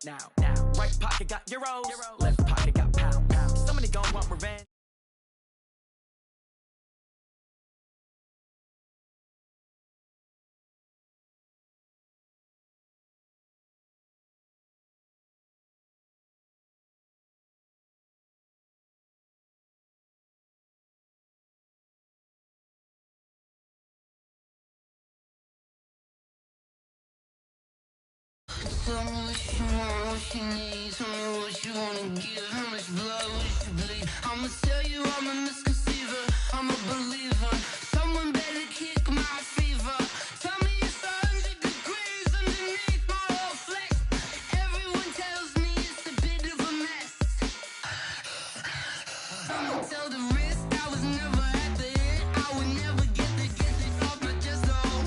Right pocket got euros, left pocket got pound. Somebody gon' want revenge. Tell me what you want, what you need. Tell me what you wanna give. How much blood would you bleed? I'ma tell you I'm a misconceiver. I'm a believer. Someone better kick my fever. Tell me it's 100 degrees underneath my whole flesh. Everyone tells me it's a bit of a mess. I'ma tell the risk I was never at the end. I would never get it off my chest though.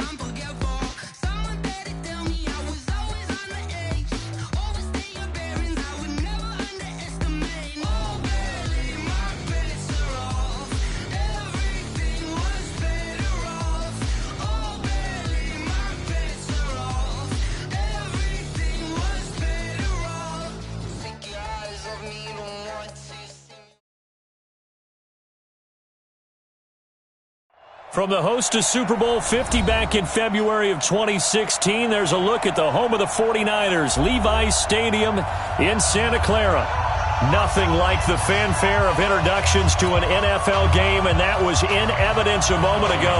I'm forgetful. Someone better tell me I was always on the edge. Overstay your bearings, I would never underestimate. Oh baby, my bets are off. Everything was better off. Oh baby, my bets are off. Everything was better off. Take your eyes off me, don't want to see me. From the host of Super Bowl 50 back in February of 2016, there's a look at the home of the 49ers, Levi's Stadium in Santa Clara. Nothing like the fanfare of introductions to an NFL game, and that was in evidence a moment ago.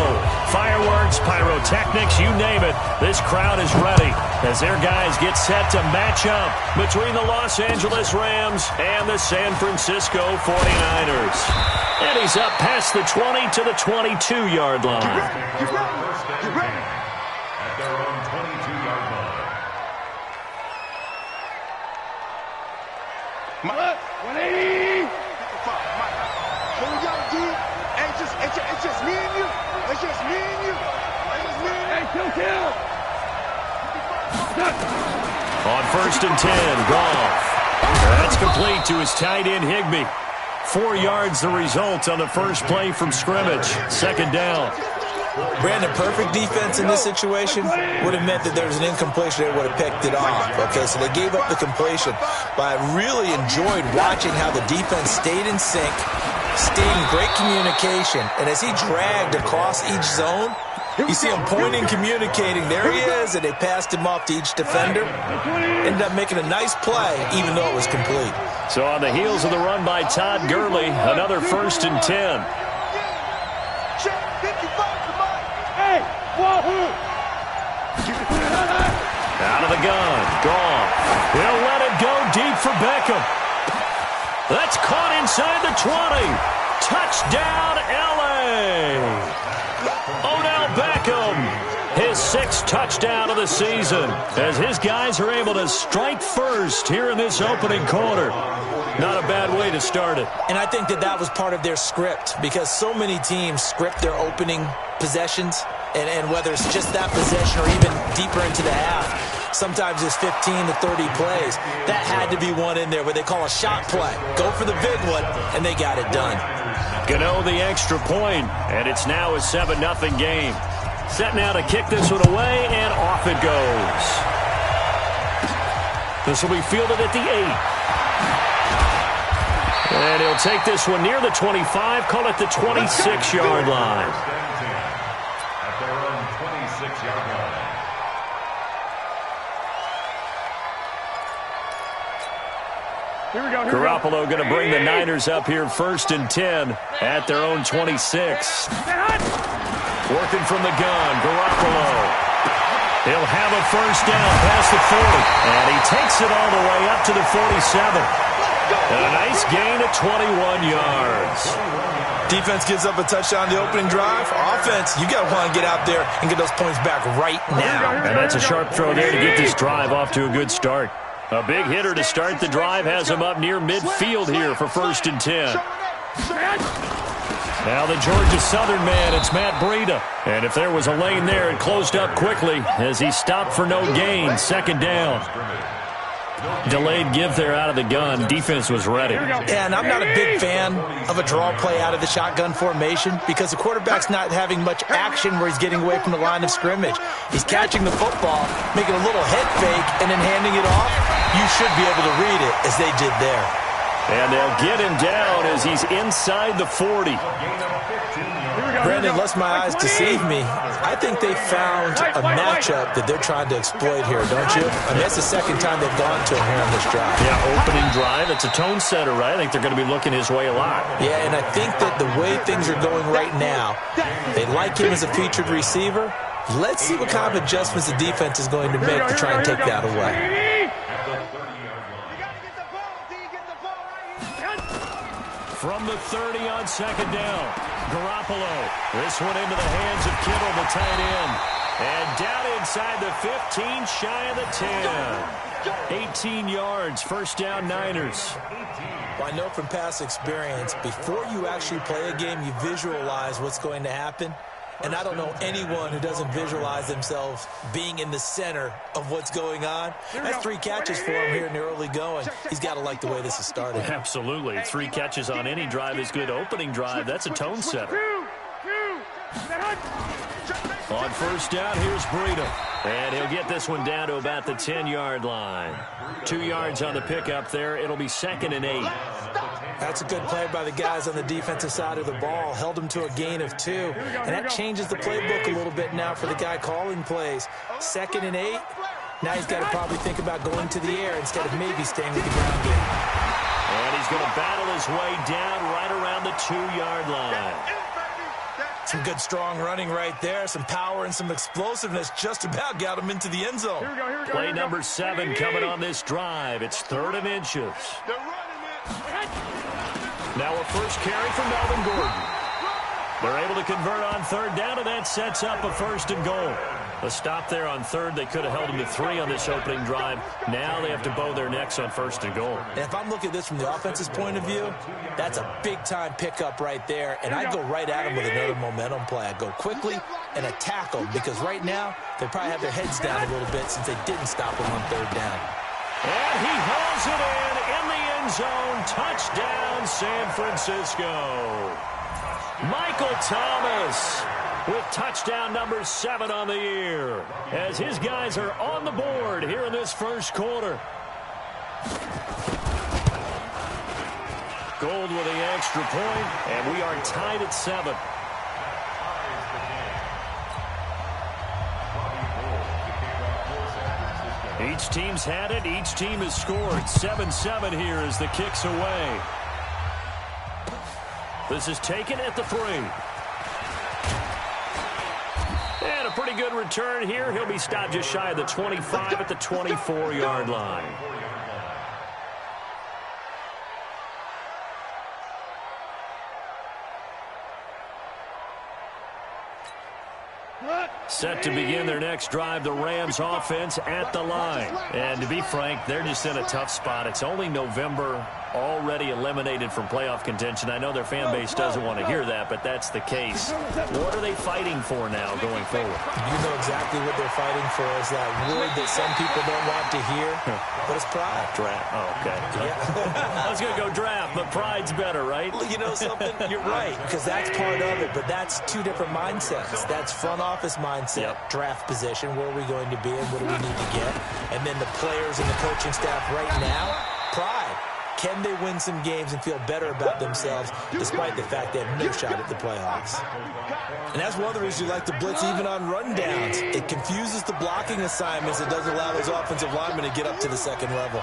Fireworks, pyrotechnics, you name it. This crowd is ready as their guys get set to match up between the Los Angeles Rams and the San Francisco 49ers. And he's up past the 20 to the 22-yard line. Get ready. At their own 22-yard line. What? 180! What we gotta do? It's just me and you. It's just me and you. It's just me and you. Hey, kill. On 1st and 10, Goff. That's complete to his tight end, Higbee. 4 yards the result on the first play from scrimmage. Second down. Brandon, perfect defense in this situation would have meant that there was an incompletion. They would have picked it off. Okay, so they gave up the completion. But I really enjoyed watching how the defense stayed in sync, stayed in great communication. And as he dragged across each zone, you see him pointing, communicating. There he is, and they passed him off to each defender. Ended up making a nice play, even though it was complete. So on the heels of the run by Todd Gurley, another 1st and 10. Out of the gun, Goff. He'll let it go deep for Beckham. That's caught inside the 20. Touchdown, L.A. Odell Beckham, his 6th touchdown of the season, as his guys are able to strike first here in this opening quarter. Not a bad way to start it. And I think that was part of their script, because so many teams script their opening possessions, and whether it's just that possession or even deeper into the half, sometimes it's 15 to 30 plays. That had to be one in there where they call a shot play. Go for the big one, and they got it done. Gano the extra point, and it's now a 7-0 game. Set now to kick this one away, and off it goes. This will be fielded at the 8. And he'll take this one near the 25, call it the 26-yard line. At their own 26-yard line. Here we go. Garoppolo going to bring the Niners up here 1st and 10 at their own 26. Working from the gun, Garoppolo. He'll have a first down past the 40. And he takes it all the way up to the 47. And a nice gain of 21 yards. Defense gives up a touchdown the opening drive. Offense, you got to want to get out there and get those points back right now. And that's a sharp throw there to get this drive off to a good start. A big hitter to start the drive has him up near midfield here for 1st and 10. Now the Georgia Southern man, it's Matt Breida. And if there was a lane there, it closed up quickly as he stopped for no gain. 2nd down. Delayed give there out of the gun. Defense was ready. Yeah, and I'm not a big fan of a draw play out of the shotgun formation because the quarterback's not having much action where he's getting away from the line of scrimmage. He's catching the football, making a little head fake, and then handing it off. you should be able to read it as they did there. And they'll get him down as he's inside the 40. Brandon, unless my eyes deceive me, I think they found a matchup that they're trying to exploit here, don't you? I mean, that's the second time they've gone to him here on this drive. Yeah, opening drive. It's a tone setter, right? I think they're going to be looking his way a lot. Yeah, and I think that the way things are going right now, they like him as a featured receiver. Let's see what kind of adjustments the defense is going to make to try and take that away. From the 30 on second down, Garoppolo. This one into the hands of Kittle, the tight end. And down inside the 15, shy of the 10. 18 yards, first down Niners. Well, I know from past experience, before you actually play a game, you visualize what's going to happen. And I don't know anyone who doesn't visualize themselves being in the center of what's going on. That's 3 catches for him here in the early going. He's got to like the way this is starting. Absolutely. 3 catches on any drive is good. Opening drive, that's a tone setter. On first down, here's Breida. And he'll get this one down to about the 10-yard line. 2 yards on the pickup there. It'll be 2nd and 8. That's a good play by the guys on the defensive side of the ball. Held him to a gain of 2. And that changes the playbook a little bit now for the guy calling plays. 2nd and 8. Now he's got to probably think about going to the air instead of maybe staying with the ground game. And he's going to battle his way down right around the 2-yard line. Some good strong running right there. Some power and some explosiveness just about got him into the end zone. Play number 7 coming on this drive. It's 3rd and inches. Now a first carry from Melvin Gordon. They're able to convert on 3rd down, and that sets up a 1st and goal. A stop there on 3rd. They could have held him to 3 on this opening drive. Now they have to bow their necks on 1st and goal. And if I'm looking at this from the offense's point of view, that's a big-time pickup right there. And I go right at him with another momentum play. I go quickly and attack them because right now they probably have their heads down a little bit since they didn't stop him on 3rd down. And he hauls it in the end zone. Touchdown, San Francisco. Michael Thomas with touchdown number 7 on the year as his guys are on the board here in this first quarter. Gold with the extra point, and we are tied at 7. Each team's had it. Each team has scored. 7-7 here as the kick's away. This is taken at the 3. And a pretty good return here. He'll be stopped just shy of the 25 at the 24-yard line. Set to begin their next drive, the Rams offense at the line. And to be frank, they're just in a tough spot. It's only November, already eliminated from playoff contention. I know their fan base doesn't want to hear that, but that's the case. What are they fighting for now going forward? You know exactly what they're fighting for is that word that some people don't want to hear, but it's pride. Draft. Oh, okay. Yeah. I was going to go draft, but pride's better, right? Well, you know something? You're right, because that's part of it, but that's 2 different mindsets. That's front office mindset, draft position, where are we going to be and what do we need to get? And then the players and the coaching staff right now, pride. Can they win some games and feel better about themselves despite the fact they have no shot at the playoffs? And that's one of the reasons you like to blitz even on rundowns. It confuses the blocking assignments. It doesn't allow those offensive linemen to get up to the second level.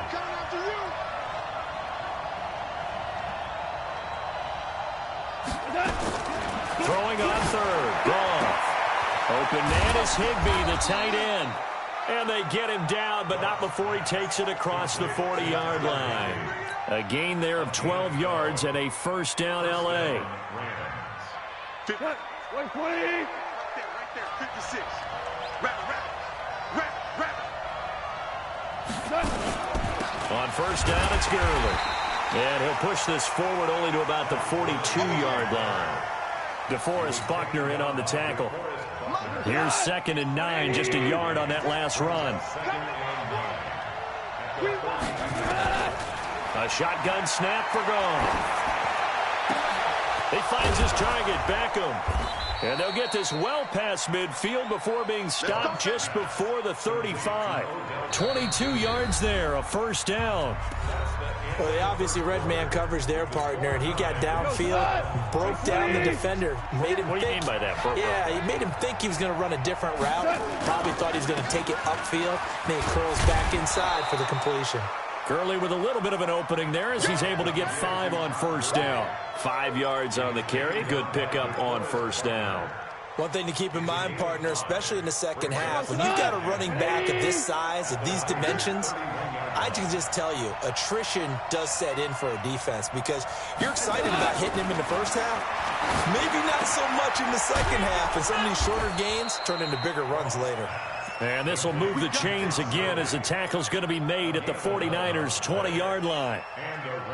Throwing on 3rd. Goff. Open man is Higbee, the tight end. And they get him down, but not before he takes it across the 40-yard line. A gain there of 12 yards and a first down L.A. 120. Right there, 56. Wrap. On first down, it's Gurley. And he'll push this forward only to about the 42-yard line. DeForest Buckner in on the tackle. Here's 2nd and 9, just a yard on that last run. A shotgun snap for Goff. He finds his target, Beckham. And they'll get this well past midfield before being stopped just before the 35. 22 yards there, a first down. Well, they obviously red man coverage their partner, and he got downfield, broke down the defender, made him What do you mean by that, Burko? Yeah, he made him think he was going to run a different route. Probably thought he was going to take it upfield, and then he curls back inside for the completion. Gurley with a little bit of an opening there as he's able to get 5 on first down. 5 yards on the carry. Good pickup on first down. One thing to keep in mind, partner, especially in the second half, when you've got a running back of this size, of these dimensions, I can just tell you, attrition does set in for a defense because you're excited about hitting him in the first half. Maybe not so much in the second half, and some of these shorter gains turn into bigger runs later. And this will move the chains again as the tackle's going to be made at the 49ers' 20-yard line.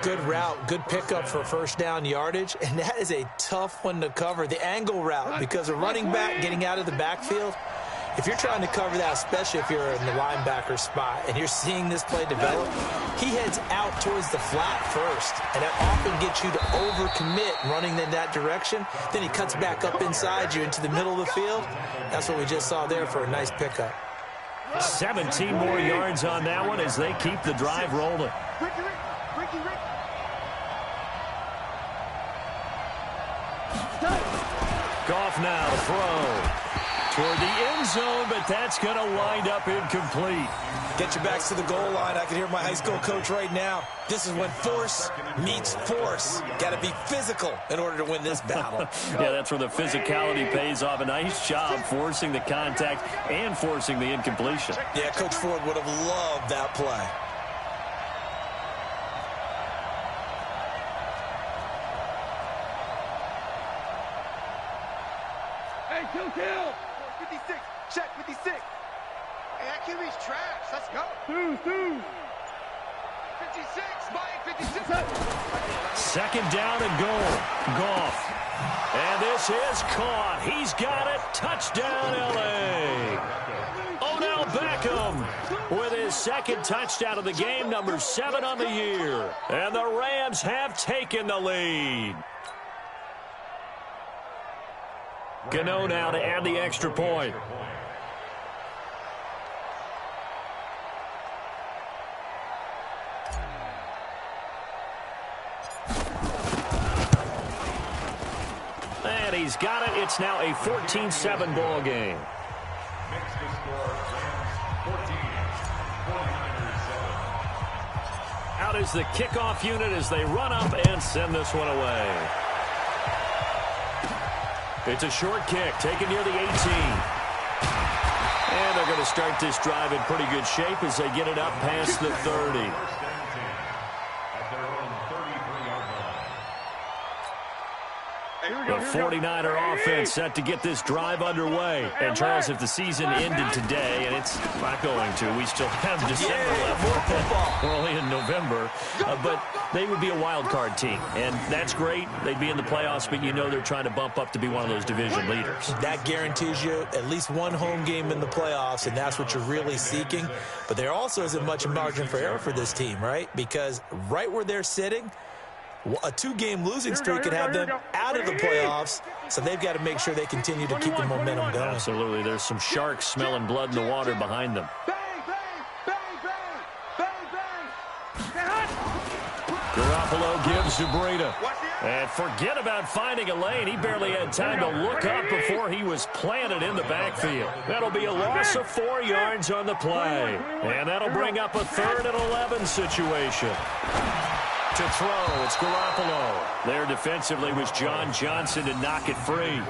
Good route, good pickup for first down yardage, and that is a tough one to cover. The angle route, because a running back getting out of the backfield, if you're trying to cover that, especially if you're in the linebacker spot and you're seeing this play develop, he heads out towards the flat first, and that often gets you to overcommit running in that direction. Then he cuts back up inside you into the middle of the field. That's what we just saw there for a nice pickup. 17 more yards on that one as they keep the drive rolling. Goff now to throw toward the end zone, but that's going to wind up incomplete. Get your backs to the goal line. I can hear my high school coach right now. This is when force meets force. Got to be physical in order to win this battle. Yeah, that's where the physicality pays off. A nice job forcing the contact and forcing the incompletion. Yeah, Coach Ford would have loved that play. Hey, kill. 56. Check 56. Hey, that QB's trash. Let's go. 2. 56. Mike, 56. Second down and goal. Goff. And this is caught. He's got it. Touchdown, L.A. Odell Beckham with his second touchdown of the game, number 7 on the year. And the Rams have taken the lead. Gano now to add the extra point. And he's got it. It's now a 14-7 ball game. Makes the score Rams 14, 49ers 7. Out is the kickoff unit as they run up and send this one away. It's a short kick taken near the 18. And they're going to start this drive in pretty good shape as they get it up past the 30. At their own 33-yard line. The 49er offense set to get this drive underway. And, Charles, if the season ended today, and it's not going to, we still have December left. We're only in November. But they would be a wild card team. And that's great. They'd be in the playoffs, but you know they're trying to bump up to be one of those division leaders. That guarantees you at least one home game in the playoffs, and that's what you're really seeking. But there also isn't much margin for error for this team, right? Because right where they're sitting, a 2-game losing streak could have them out of the playoffs, so they've got to make sure they continue to keep the momentum going. Absolutely. There's some sharks smelling blood in the water behind them. Garoppolo gives to Breida. And forget about finding a lane. He barely had time to look up before he was planted in the backfield. That'll be a loss of 4 yards on the play. And that'll bring up a 3rd and 11 situation. To throw, it's Garoppolo. There defensively was John Johnson to knock it free.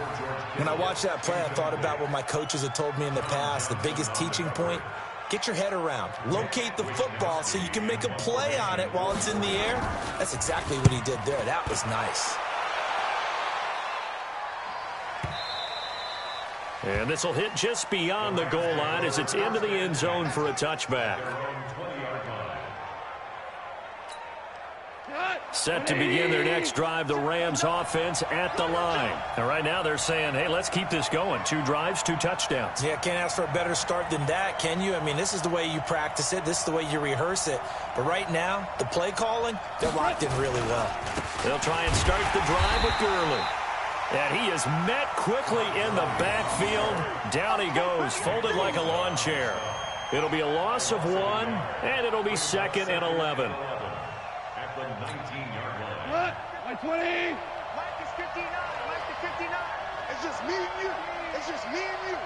When I watched that play, I thought about what my coaches had told me in the past. The biggest teaching point, get your head around. Locate the football so you can make a play on it while it's in the air. That's exactly what he did there. That was nice. And this will hit just beyond the goal line as it's into the end zone for a touchback. Set to begin their next drive, the Rams offense at the line. And right now they're saying, hey, let's keep this going. 2 drives, 2 touchdowns. Yeah, can't ask for a better start than that, can you? I mean, this is the way you practice it. This is the way you rehearse it. But right now, the play calling, they're locked in really well. They'll try and start the drive with Gurley. And he is met quickly in the backfield. Down he goes, folded like a lawn chair. It'll be a loss of 1, and it'll be 2nd and 11. At the 19-yard line. What? My 20. Mike is 59. Mike is 59. It's just me and you. It's just me and you.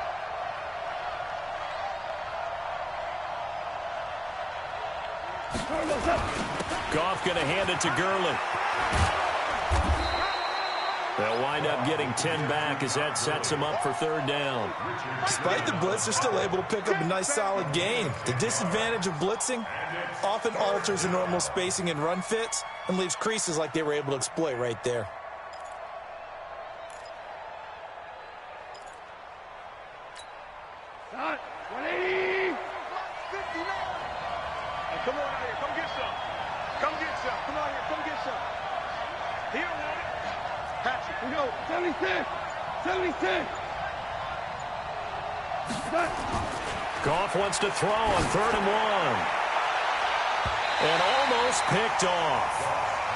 Goff going to hand it to Gurley. They'll wind up getting 10 back as that sets them up for 3rd down. Despite the blitz, they're still able to pick up a nice solid gain. The disadvantage of blitzing often alters the normal spacing and run fits and leaves creases like they were able to exploit right there. Start. 180. 59. Hey, come on out here. Come get some. Come get some. Come on here. Come get some. Here, man. Patrick, we go. 76. 76. Start. Goff wants to throw on 3rd and 1. And almost picked off.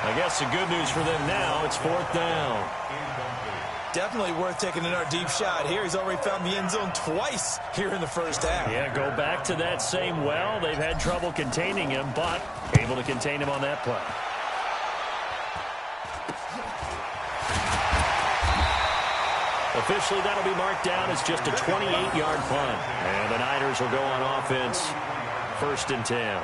I guess the good news for them now, it's 4th down. Definitely worth taking another deep shot here. He's already found the end zone twice here in the first half. Yeah, go back to that same well. They've had trouble containing him, but able to contain him on that play. Officially, that'll be marked down as just a 28-yard punt. And the Niners will go on offense, 1st and 10.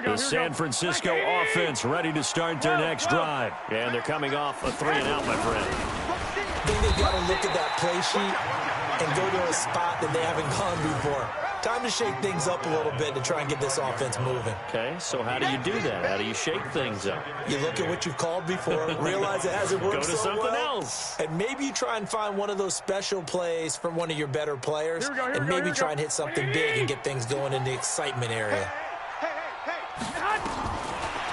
The San Francisco offense ready to start their next drive. And they're coming off a 3-and-out, my friend. I think they've got to look at that play sheet and go to a spot that they haven't gone before. Time to shake things up a little bit to try and get this offense moving. Okay, so how do you do that? How do you shake things up? You look at what you've called before, realize it hasn't worked Go to so something well, else. and maybe you try and find one of those special plays from one of your better players, and maybe try and hit something big and get things going in the excitement area.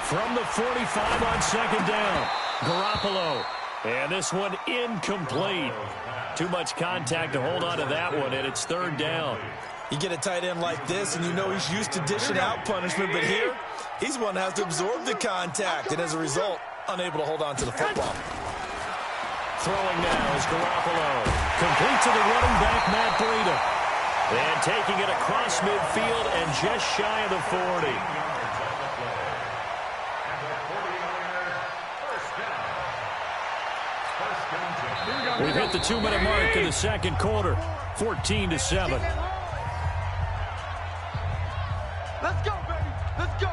From the 45 on 2nd down, Garoppolo. And this one incomplete. Too much contact to hold on to that one, and it's 3rd down. You get a tight end like this, and you know he's used to dishing out punishment, but here, he's one that has to absorb the contact, and as a result, unable to hold on to the football. Throwing now is Garoppolo. Complete to the running back, Matt Breida. And taking it across midfield and just shy of the 40. We've hit the 2-minute mark in the 2nd quarter, 14-7. Let's go, baby. Let's go.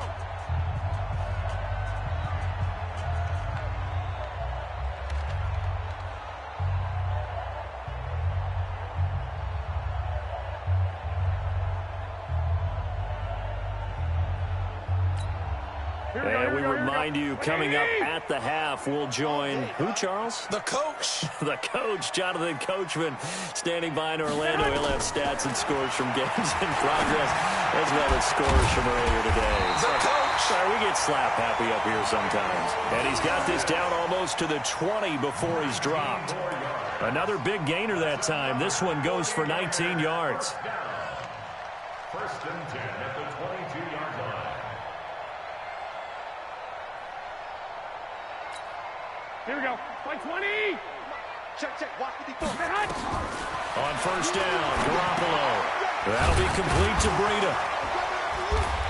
And we remind you, coming up at the half, we'll join who, Charles? The coach. The coach, Jonathan Coachman, standing by in Orlando. He'll have stats and scores from games in progress, as well as scores from earlier today. The coach. Sorry, we get slap happy up here sometimes. And he's got this down almost to the 20 before he's dropped. Another big gainer that time. This one goes for 19 yards. 1st and 10 at the 22-yard line. Here we go. By 20. Check, check. Watch 54. On 1st down, Garoppolo. That'll be complete to Breida.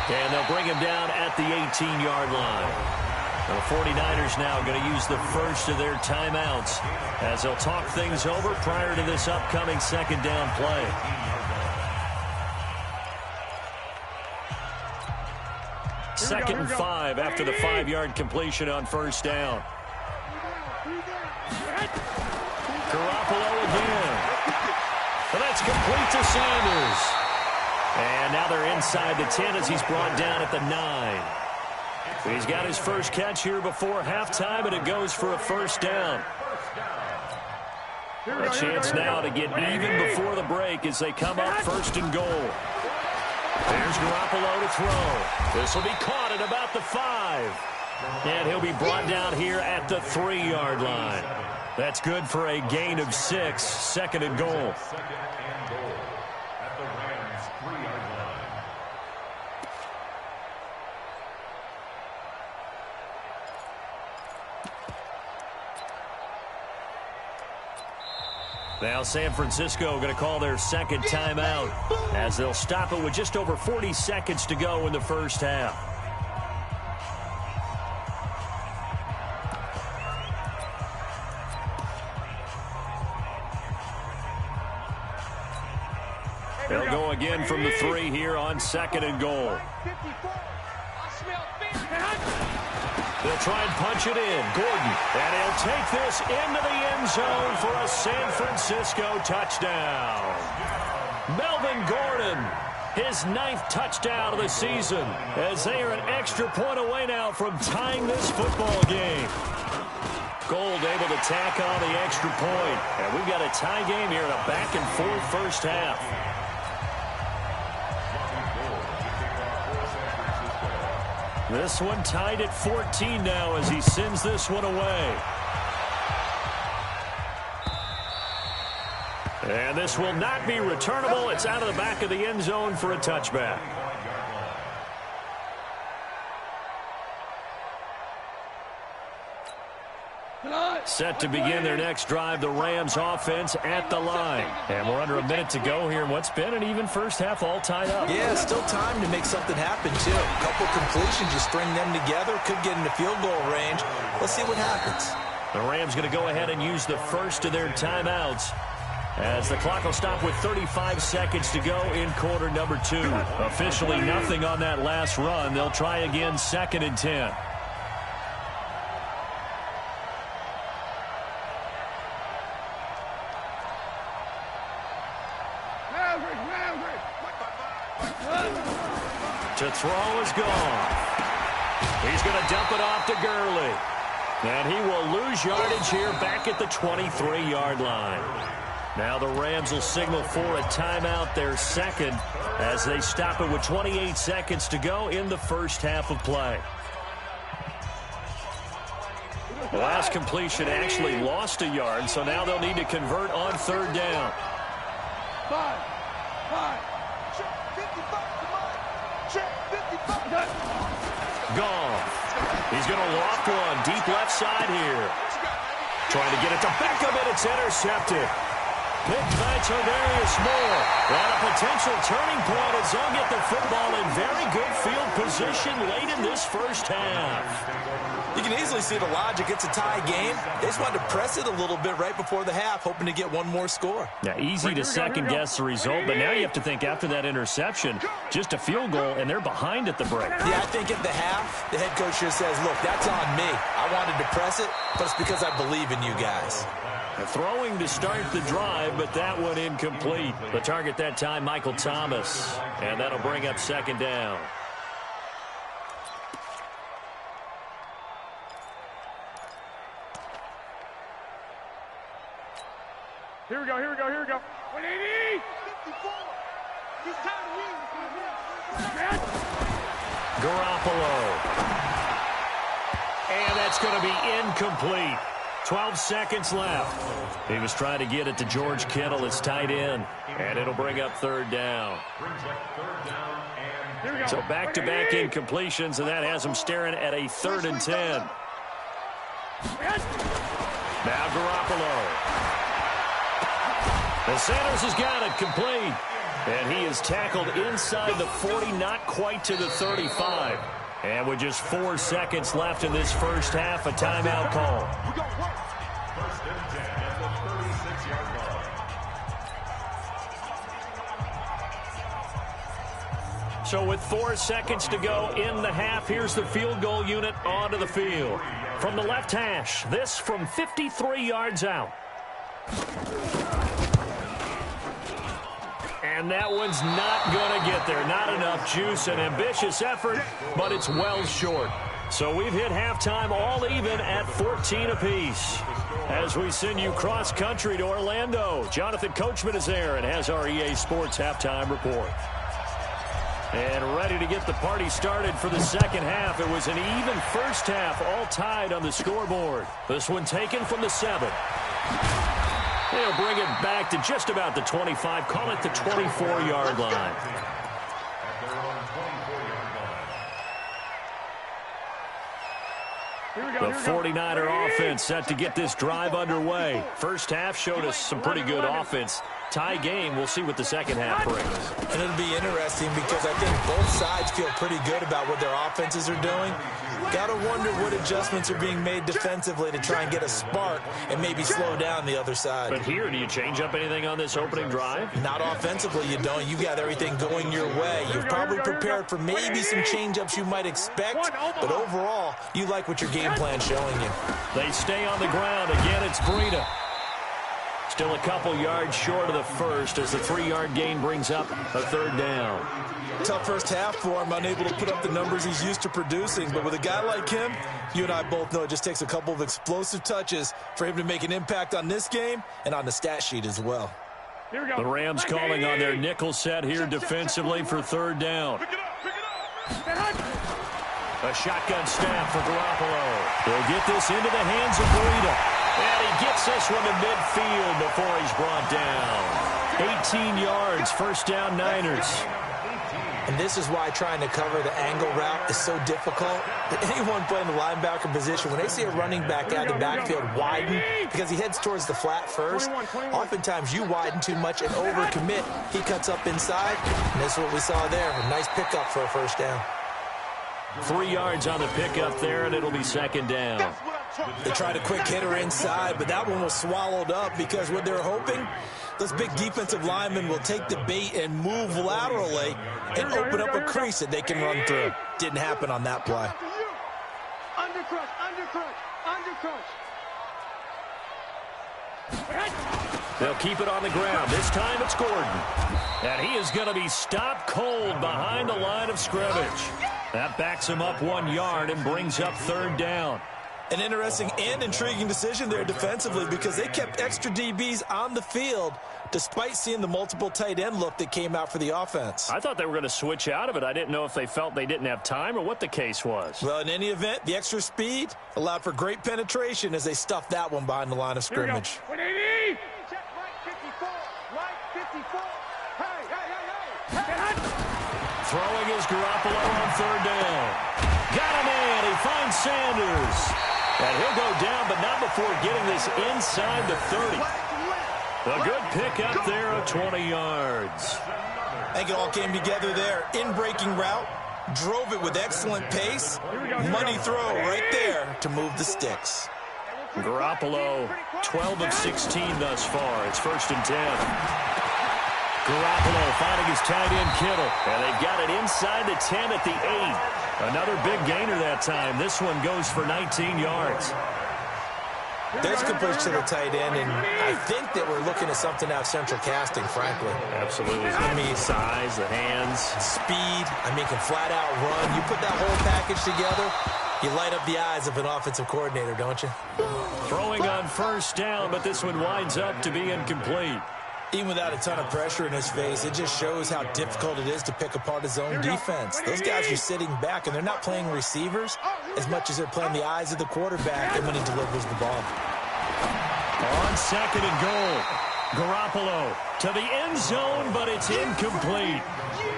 And they'll bring him down at the 18-yard line. The 49ers now going to use the first of their timeouts as they'll talk things over prior to this upcoming 2nd down play. Second and 5 after the 5-yard completion on 1st down. Garoppolo again. Well, that's complete to Sanders. And now they're inside the 10 as he's brought down at the 9. He's got his first catch here before halftime, and it goes for a 1st down. A chance now to get even before the break as they come up 1st and goal. There's Garoppolo to throw. This will be caught at about the 5. And he'll be brought down here at the 3-yard line. That's good for a gain of 6, 2nd and goal. Now San Francisco going to call their second timeout as they'll stop it with just over 40 seconds to go in the first half. They'll go again from the 3 here on 2nd and goal. They'll try and punch it in. Gordon, and he'll take this into the end zone for a San Francisco touchdown. Melvin Gordon, his 9th touchdown of the season, as they are an extra point away now from tying this football game. Gold able to tack on the extra point, and we've got a tie game here in a back-and-forth first half. This one tied at 14 now as he sends this one away. And this will not be returnable. It's out of the back of the end zone for a touchback. Set to begin their next drive, the Rams offense at the line. And we're under a minute to go here in what's been an even first half, all tied up. Yeah, still time to make something happen, too. A couple completions, you string them together, could get into field goal range. Let's see what happens. The Rams going to go ahead and use the first of their timeouts as the clock will stop with 35 seconds to go in quarter number 2. Officially nothing on that last run. They'll try again 2nd and 10. To throw is gone. He's going to dump it off to Gurley. And he will lose yardage here back at the 23-yard line. Now the Rams will signal for a timeout, their second, as they stop it with 28 seconds to go in the first half of play. The last completion actually lost a yard, so now they'll need to convert on 3rd down. Gone. He's going to loft one deep left side here. Trying to get it to Beckham, and it's intercepted. Picked by Tavarius Moore. And a potential turning point as they'll get the football in very good field position late in this first half. You can easily see the logic. It's a tie game. They just wanted to press it a little bit right before the half, hoping to get one more score. Yeah, easy to second-guess the result, but now you have to think after that interception, just a field goal, and they're behind at the break. Yeah, I think at the half, the head coach just says, look, that's on me. I wanted to press it, but it's because I believe in you guys. Throwing to start the drive, but that one incomplete. The target that time, Michael Thomas, and that'll bring up 2nd down. Here we go. 180! 54! He's tired of Garoppolo. And that's going to be incomplete. 12 seconds left. He was trying to get it to George Kittle, his tight end, and it'll bring up 3rd down. So back-to-back incompletions, and that has him staring at a 3rd and 10. Now Garoppolo. And Sanders has got it complete. And he is tackled inside the 40, not quite to the 35. And with just 4 seconds left in this first half, a timeout call. First and 10 at the 36-yard line. So with 4 seconds to go in the half, here's the field goal unit onto the field. From the left hash, this from 53 yards out. And that one's not going to get there. Not enough juice. An ambitious effort, but it's well short. So we've hit halftime all even at 14 apiece. As we send you cross-country to Orlando, Jonathan Coachman is there and has our EA Sports halftime report. And ready to get the party started for the second half. It was an even first half, all tied on the scoreboard. This one taken from the 7. They'll bring it back to just about the 25. Call it the 24-yard line. At their own 24-yard line. The 49er offense set to get this drive underway. First half showed us some pretty good offense. Tie game, we'll see what the second half brings. And it'll be interesting because I think both sides feel pretty good about what their offenses are doing. Got to wonder what adjustments are being made defensively to try and get a spark and maybe slow down the other side. But here, do you change up anything on this opening drive? Not offensively, you don't. You got everything going your way. You've probably prepared for maybe some change-ups you might expect, but overall, you like what your game plan's showing you. They stay on the ground. Again, it's Breida. Still a couple yards short of the first as the 3-yard gain brings up a third down. Tough first half for him, unable to put up the numbers he's used to producing. But with a guy like him, you and I both know it just takes a couple of explosive touches for him to make an impact on this game and on the stat sheet as well. The Rams calling on their nickel set here defensively for third down. A shotgun snap for Garoppolo. He'll get this into the hands of Breida. And he gets this one to midfield before he's brought down. 18 yards, first down Niners. And this is why trying to cover the angle route is so difficult. Anyone playing the linebacker position, when they see a running back out of the backfield widen because he heads towards the flat first, oftentimes you widen too much and overcommit. He cuts up inside, and that's what we saw there. A nice pickup for a first down. 3 yards on the pickup there, and it'll be second down. They tried a quick hitter inside, but that one was swallowed up because what they're hoping, those big defensive linemen will take the bait and move laterally and open up a crease that they can run through. Didn't happen on that play. Undercrush, undercrush, undercrush. They'll keep it on the ground. This time it's Gordon. And he is going to be stopped cold behind the line of scrimmage. That backs him up 1 yard and brings up third down. An interesting and intriguing decision there defensively because they kept extra DBs on the field despite seeing the multiple tight end look that came out for the offense. I thought they were going to switch out of it. I didn't know if they felt they didn't have time or what the case was. Well, in any event, the extra speed allowed for great penetration as they stuffed that one behind the line of scrimmage. Check right 54, right 54. Hey. Throwing is Garoppolo on third down. Got a man. He finds Sanders. And he'll go down, but not before getting this inside the 30. A good pickup there of 20 yards. I think it all came together there. In-breaking route, drove it with excellent pace. Money throw right there to move the sticks. Garoppolo, 12 of 16 thus far. It's 1st and 10. Garoppolo finding his tight end Kittle. And they've got it inside the 10 at the 8. Another big gainer that time. This one goes for 19 yards. There's a completion to the tight end, and I think that we're looking at something out of central casting, frankly. Absolutely. I mean, size, the hands. Speed, can flat out run. You put that whole package together, you light up the eyes of an offensive coordinator, don't you? Throwing on first down, but this one winds up to be incomplete. Even without a ton of pressure in his face, it just shows how difficult it is to pick apart his own defense. Those guys are sitting back, and they're not playing receivers as much as they're playing the eyes of the quarterback and when he delivers the ball. On second and goal, Garoppolo to the end zone, but it's incomplete.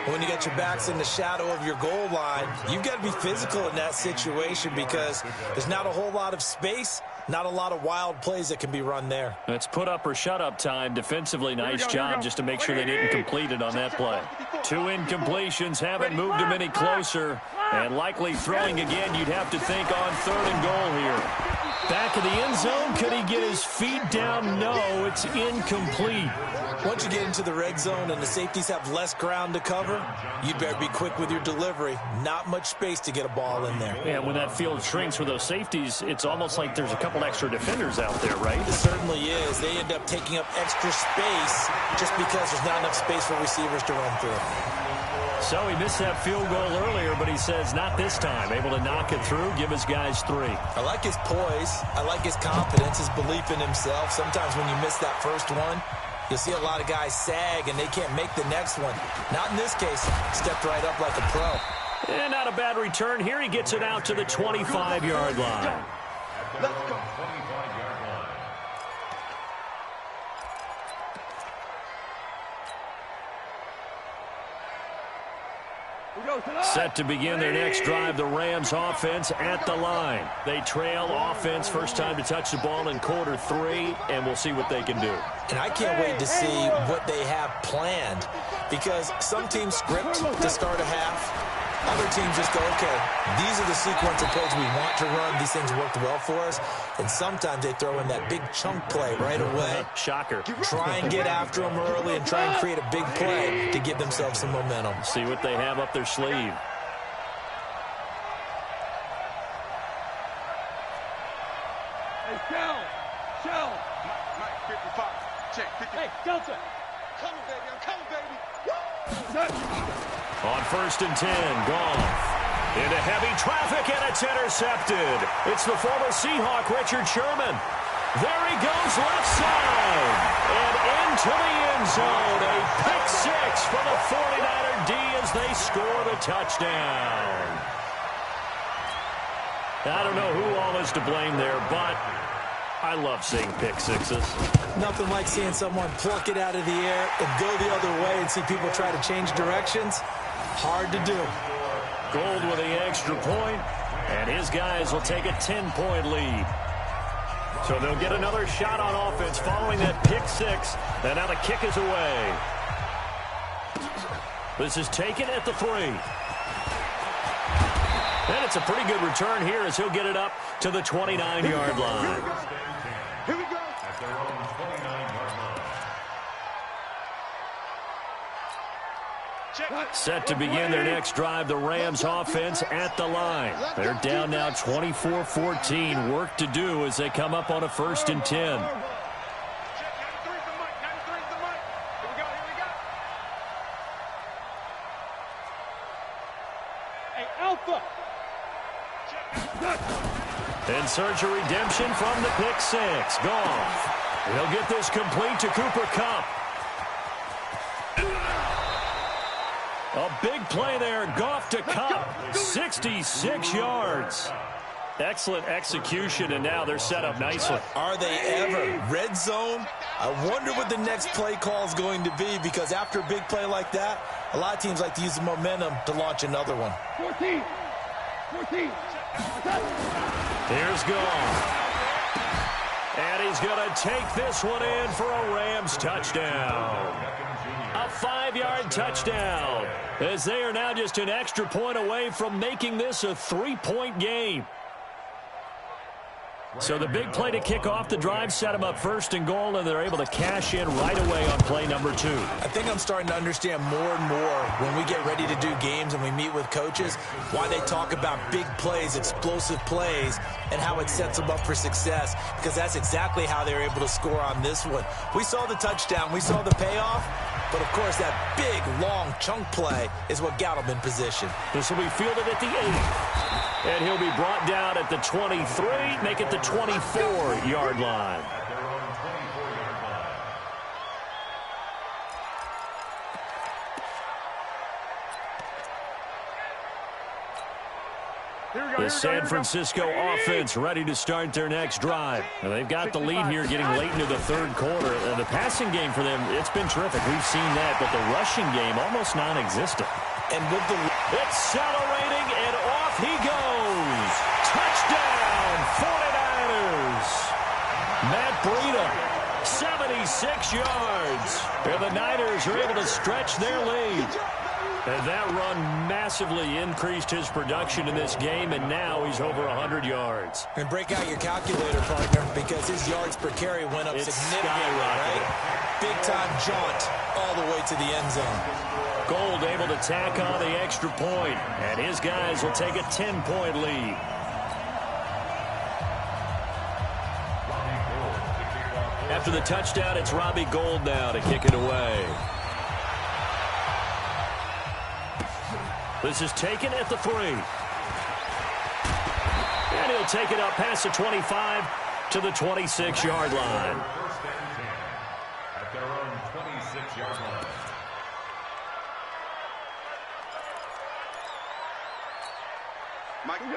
When you got your backs in the shadow of your goal line, you've got to be physical in that situation because there's not a whole lot of space, not a lot of wild plays that can be run there. It's put up or shut up time. Defensively, nice job just to make sure they didn't complete it on that play. 2 incompletions haven't moved him any closer. And likely throwing again, you'd have to think on 3rd and goal here. Back of the end zone, could he get his feet down? No, it's incomplete. Once you get into the red zone and the safeties have less ground to cover, you'd better be quick with your delivery. Not much space to get a ball in there. Yeah, when that field shrinks with those safeties, it's almost like there's a couple extra defenders out there, right? It certainly is. They end up taking up extra space just because there's not enough space for receivers to run through. So he missed that field goal earlier, but he says not this time. Able to knock it through, give his guys 3. I like his poise. I like his confidence, his belief in himself. Sometimes when you miss that first one, you'll see a lot of guys sag and they can't make the next one. Not in this case. Stepped right up like a pro. And not a bad return. Here he gets it out to the 25-yard line. Let's go. 25-yard line. Set to begin their next drive, the Rams offense at the line. They trail offense, first time to touch the ball in quarter 3, and we'll see what they can do. And I can't wait to see what they have planned, because some teams script to start a half. Other teams just go, okay, these are the sequence of plays we want to run. These things worked well for us. And sometimes they throw in that big chunk play right away. Shocker. Try and get after them early and try and create a big play to give themselves some momentum. See what they have up their sleeve. Hey, Shell. Mike, 55. Check, 50. Hey, Delta. Coming, baby. I'm coming, baby. On 1st and 10, Goff into heavy traffic, and it's intercepted. It's the former Seahawk, Richard Sherman. There he goes, left side, and into the end zone. A pick 6 for the 49er D as they score the touchdown. I don't know who all is to blame there, but I love seeing pick sixes. Nothing like seeing someone pluck it out of the air and go the other way and see people try to change directions. Hard to do. Gold with the extra point, and his guys will take a 10-point lead. So they'll get another shot on offense following that pick 6, and now the kick is away. This is taken at the 3. And it's a pretty good return here as he'll get it up to the 29-yard line. Here we go. At their own 29-yard line. Set to begin their next drive, the Rams offense at the line. They're down now 24-14. Work to do as they come up on a 1st and 10. In search of redemption from the pick 6. Goff. He'll get this complete to Cooper Kupp. A big play there. Goff to Kupp. 66 yards. Excellent execution, and now they're set up nicely. Are they ever? Red zone? I wonder what the next play call is going to be, because after a big play like that, a lot of teams like to use the momentum to launch another one. 14. Here's Goff. And he's going to take this one in for a Rams touchdown. A 5-yard touchdown, as they are now just an extra point away from making this a 3-point game. So the big play to kick off the drive set them up 1st and goal, and they're able to cash in right away on play number 2. I think I'm starting to understand more and more when we get ready to do games and we meet with coaches why they talk about big plays, explosive plays, and how it sets them up for success, because that's exactly how they're able to score on this one. We saw the touchdown. We saw the payoff. But, of course, that big, long chunk play is what got him in position. This will be fielded at the 8. And he'll be brought down at the 23, make it the 24-yard line. The San Francisco offense ready to start their next drive. And they've got the lead here getting late into the 3rd quarter. The passing game for them, it's been terrific. We've seen that, but the rushing game almost non-existent. And with the... Accelerating, and off he goes. Touchdown, 49ers. Matt Breida, 76 yards. And the Niners are able to stretch their lead. And that run massively increased his production in this game, and now he's over 100 yards. And break out your calculator, partner, because his yards per carry went up significantly, right? Big-time jaunt all the way to the end zone. Gold able to tack on the extra point, and his guys will take a 10-point lead. After the touchdown, it's Robbie Gould now to kick it away. This is taken at the 3. And he'll take it up past the 25 to the 26-yard line. 1st and 10 at their own 26-yard line.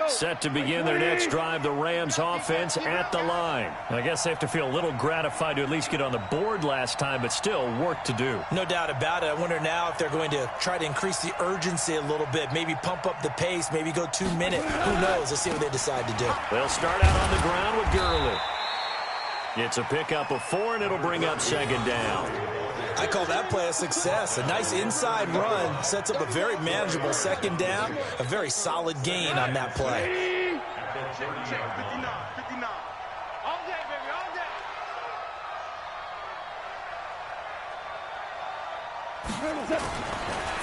Set to begin their next drive, the Rams offense at the line. I guess they have to feel a little gratified to at least get on the board last time, but still work to do. No doubt about it. I wonder now if they're going to try to increase the urgency a little bit, maybe pump up the pace, maybe go 2 minutes. Who knows? Let's see what they decide to do. They'll start out on the ground with Gurley. It's a pickup of 4, and it'll bring up second down. I call that play a success. A nice inside run sets up a very manageable second down. A very solid gain on that play. Check, 59. All day, baby, all day.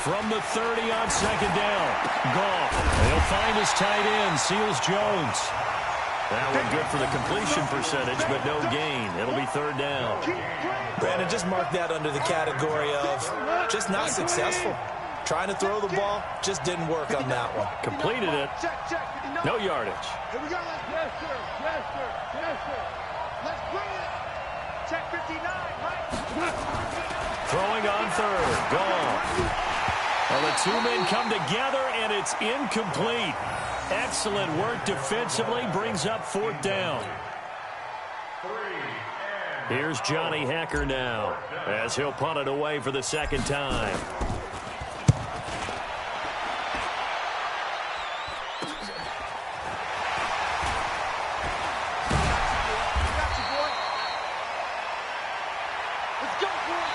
From the 30 on second down. Goff. He'll find his tight end, Seals Jones. That one good for the completion percentage, but no gain. It'll be third down. Brandon, just mark that under the category of just not successful. Trying to throw the ball, just didn't work on that one. Completed it. No yardage. Here we go. Yes, sir. Let's bring it. Check 59, right? Throwing on third. Gone. Well, the two men come together, and it's incomplete. Excellent work defensively, brings up fourth down. Here's Johnny Hacker now, as he'll punt it away for the second time.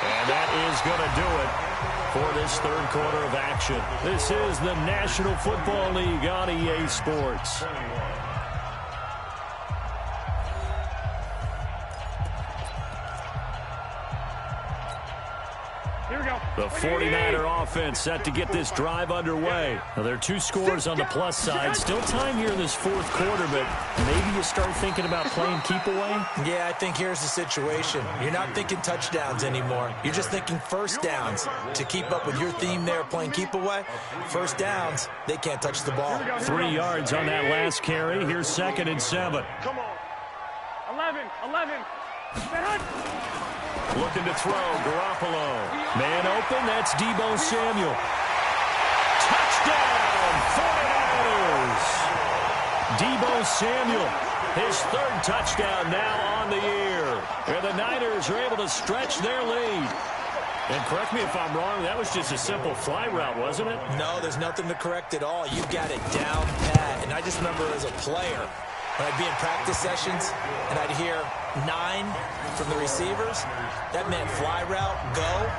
And that is going to do it for this third quarter of action. This is the National Football League on EA Sports. Here we go. The 49er offense set to get this drive underway. Now, there are 2 scores on the plus side. Still time here in this fourth quarter, but maybe you start thinking about playing keep away? Yeah, I think here's the situation. You're not thinking touchdowns anymore. You're just thinking first downs. To keep up with your theme there, playing keep away, first downs, they can't touch the ball. 3 yards on that last carry. Here's 2nd and 7. Come on. 11. Looking to throw, Garoppolo. Man open, that's Deebo Samuel. Touchdown, 49ers! Deebo Samuel, his 3rd touchdown now on the year. And the Niners are able to stretch their lead. And correct me if I'm wrong, that was just a simple fly route, wasn't it? No, there's nothing to correct at all. You got it down pat. And I just remember as a player, when I'd be in practice sessions and I'd hear 9 from the receivers, that meant fly route, go,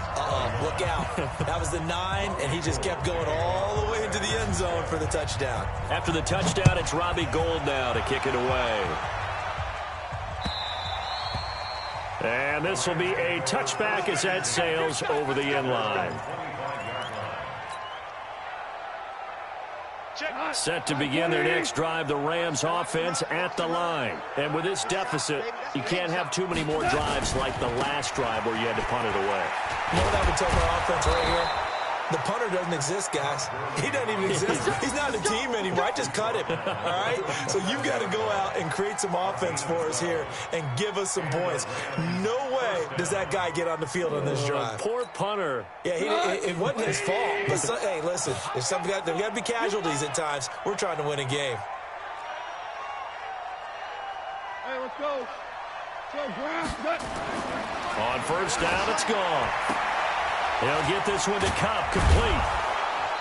look out. That was the 9, and he just kept going all the way into the end zone for the touchdown. After the touchdown, it's Robbie Gould now to kick it away. And this will be a touchback as that sails over the end line. Set to begin their next drive, the Rams offense at the line. And with this deficit, you can't have too many more drives like the last drive where you had to punt it away. You know what I would tell my offense right here? The punter doesn't exist, guys. He doesn't even exist. He's not a team anymore. I just cut him, all right? So you've got to go out and create some offense for us here and give us some points. No way does that guy get on the field on this drive. Poor punter. Yeah, it wasn't his fault. But hey, listen, there's got to be casualties at times. We're trying to win a game. Hey, let's go. On first down, it's gone. He'll get this one to Cobb, complete.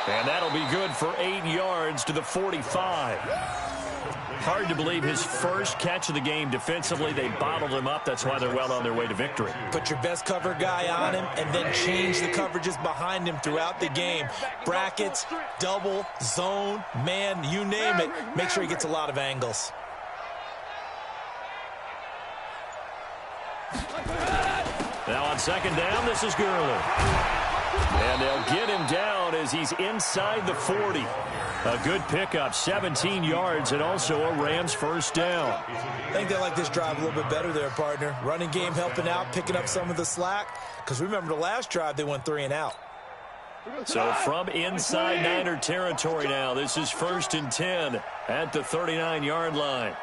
And that'll be good for 8 yards to the 45. Hard to believe his first catch of the game defensively. They bottled him up. That's why they're well on their way to victory. Put your best cover guy on him and then change the coverages behind him throughout the game. Brackets, double, zone, man, you name it. Make sure he gets a lot of angles. Now on second down, this is Gurley. And they'll get him down as he's inside the 40. A good pickup, 17 yards, and also a Rams first down. I think they like this drive a little bit better there, partner. Running game helping out, picking up some of the slack. Because remember the last drive, they went 3 and out. So from inside Niner territory now, this is 1st and 10 at the 39-yard line.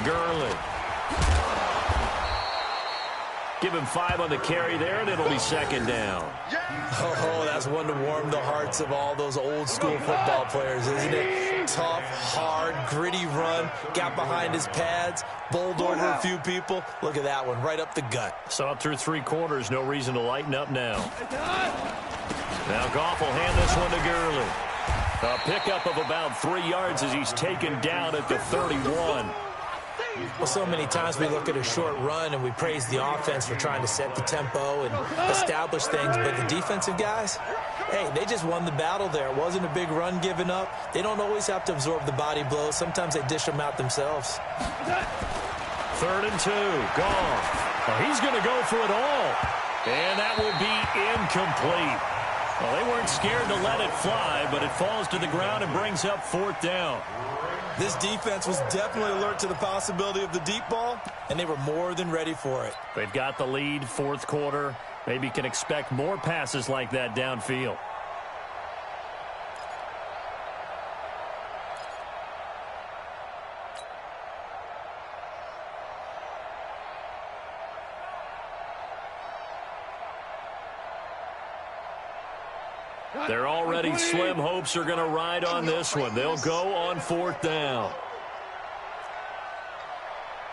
Gurley. Give him 5 on the carry there, and it'll be second down. Oh, that's one to warm the hearts of all those old-school football players, isn't it? Tough, hard, gritty run, got behind his pads, bowled over a few people. Look at that one, right up the gut. Saw it through 3 quarters, no reason to lighten up now. Now Goff will hand this one to Gurley. A pickup of about 3 yards as he's taken down at the 31. Well, so many times we look at a short run and we praise the offense for trying to set the tempo and establish things, but the defensive guys, hey, they just won the battle there. It wasn't a big run given up. They don't always have to absorb the body blows. Sometimes they dish them out themselves. 3rd and 2, Goff. Well, he's going to go for it all, and that will be incomplete. Well, they weren't scared to let it fly, but it falls to the ground and brings up 4th down. This defense was definitely alert to the possibility of the deep ball, and they were more than ready for it. They've got the lead, 4th quarter. Maybe can expect more passes like that downfield. They're already slim hopes are going to ride on this one. They'll go on 4th down.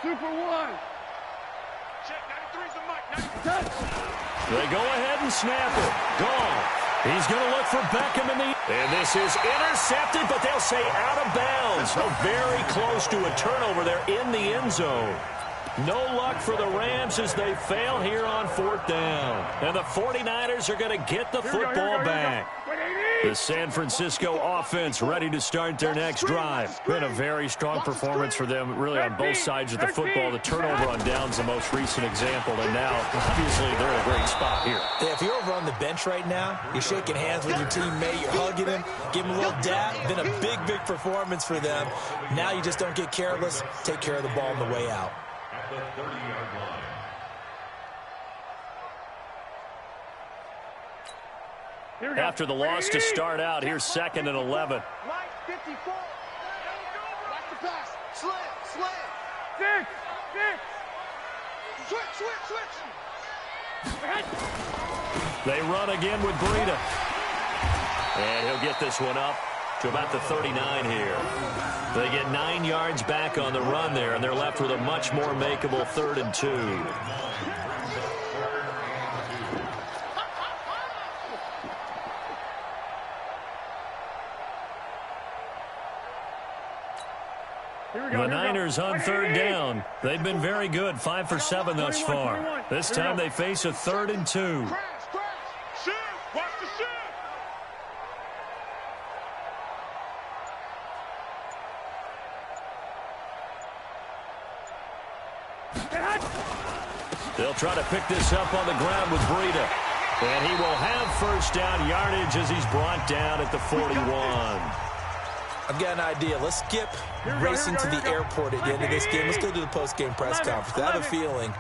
Super 1. Check 93's the mic. They go ahead and snap it. Goff. He's going to look for Beckham in the... And this is intercepted, but they'll say out of bounds. So very close to a turnover there in the end zone. No luck for the Rams as they fail here on 4th down. And the 49ers are going to get the football back. The San Francisco offense ready to start their next drive. Been a very strong performance for them, really on both sides of the football. The turnover on downs the most recent example, and now, obviously, they're in a great spot here. Yeah, if you're over on the bench right now, you're shaking hands with your teammate, you're hugging him, give him a little dap. Been a big, big performance for them. Now you just don't get careless. Take care of the ball on the way out. At the 30-yard line. After the loss to start out, here's 2nd and 11. Right 54. Watch the pass. Slam. Switch. They run again with Breida. And he'll get this one up to about the 39 here. They get 9 yards back on the run there, and they're left with a much more makeable 3rd and 2. The Niners on 3rd down. They've been very good, 5 for 7 thus far. This time they face a 3rd and 2. Crash. Shoot. Watch the shoot. They'll try to pick this up on the ground with Breida. And he will have 1st down yardage as he's brought down at the 41. I've got an idea. Let's skip racing to the airport at the end of this game. Let's go to the post-game press conference. I have a feeling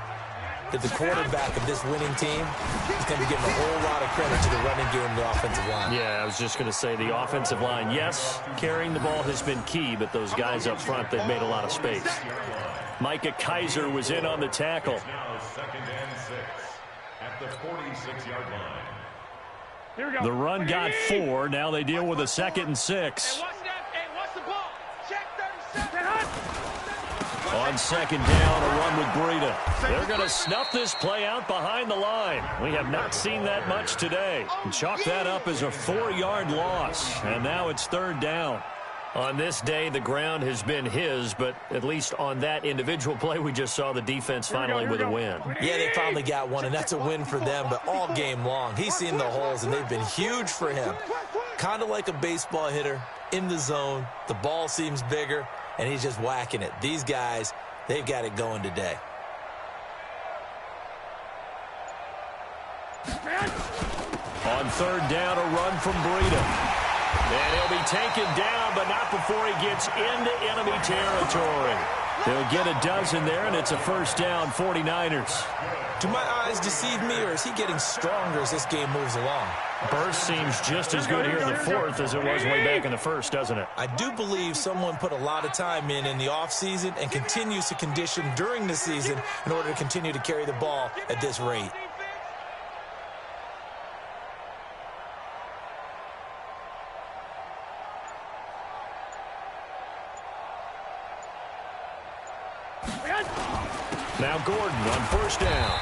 that the quarterback of this winning team is going to be giving a whole lot of credit to the running game and the offensive line. Yeah, I was just going to say the offensive line, yes, carrying the ball has been key, but those guys up front, they've made a lot of space. Micah Kaiser was in on the tackle. Now 2nd and 6 at the 46-yard line. The run got 4. Now they deal with a 2nd and 6. On 2nd down, a run with Breida. They're going to snuff this play out behind the line. We have not seen that much today. And chalk that up as a 4-yard loss. And now it's 3rd down. On this day, the ground has been his, but at least on that individual play, we just saw the defense finally with a win. Yeah, they finally got one, and that's a win for them, but all game long, he's seen the holes, and they've been huge for him. Kind of like a baseball hitter in the zone. The ball seems bigger, and he's just whacking it. These guys, they've got it going today. On 3rd down, a run from Breida. And he'll be taken down, but not before he gets into enemy territory. They'll get a dozen there, and it's a first down, 49ers. Do my eyes deceive me, or is he getting stronger as this game moves along? Burst seems just as good here in the fourth as it was way back in the first, doesn't it? I do believe someone put a lot of time in the offseason and continues to condition during the season in order to continue to carry the ball at this rate. Now Gordon on first down.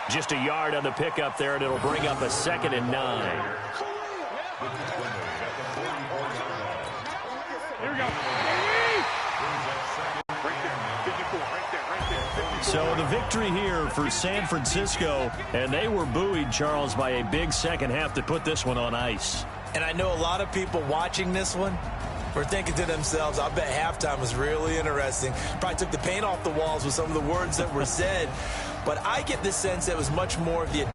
Just a yard on the pickup there, and it'll bring up a 2nd and 9. Here we go. So the victory here for San Francisco, and they were buoyed, Charles, by a big second half to put this one on ice. And I know a lot of people watching this one were thinking to themselves, I bet halftime was really interesting. Probably took the paint off the walls with some of the words that were said. But I get the sense that it was much more of the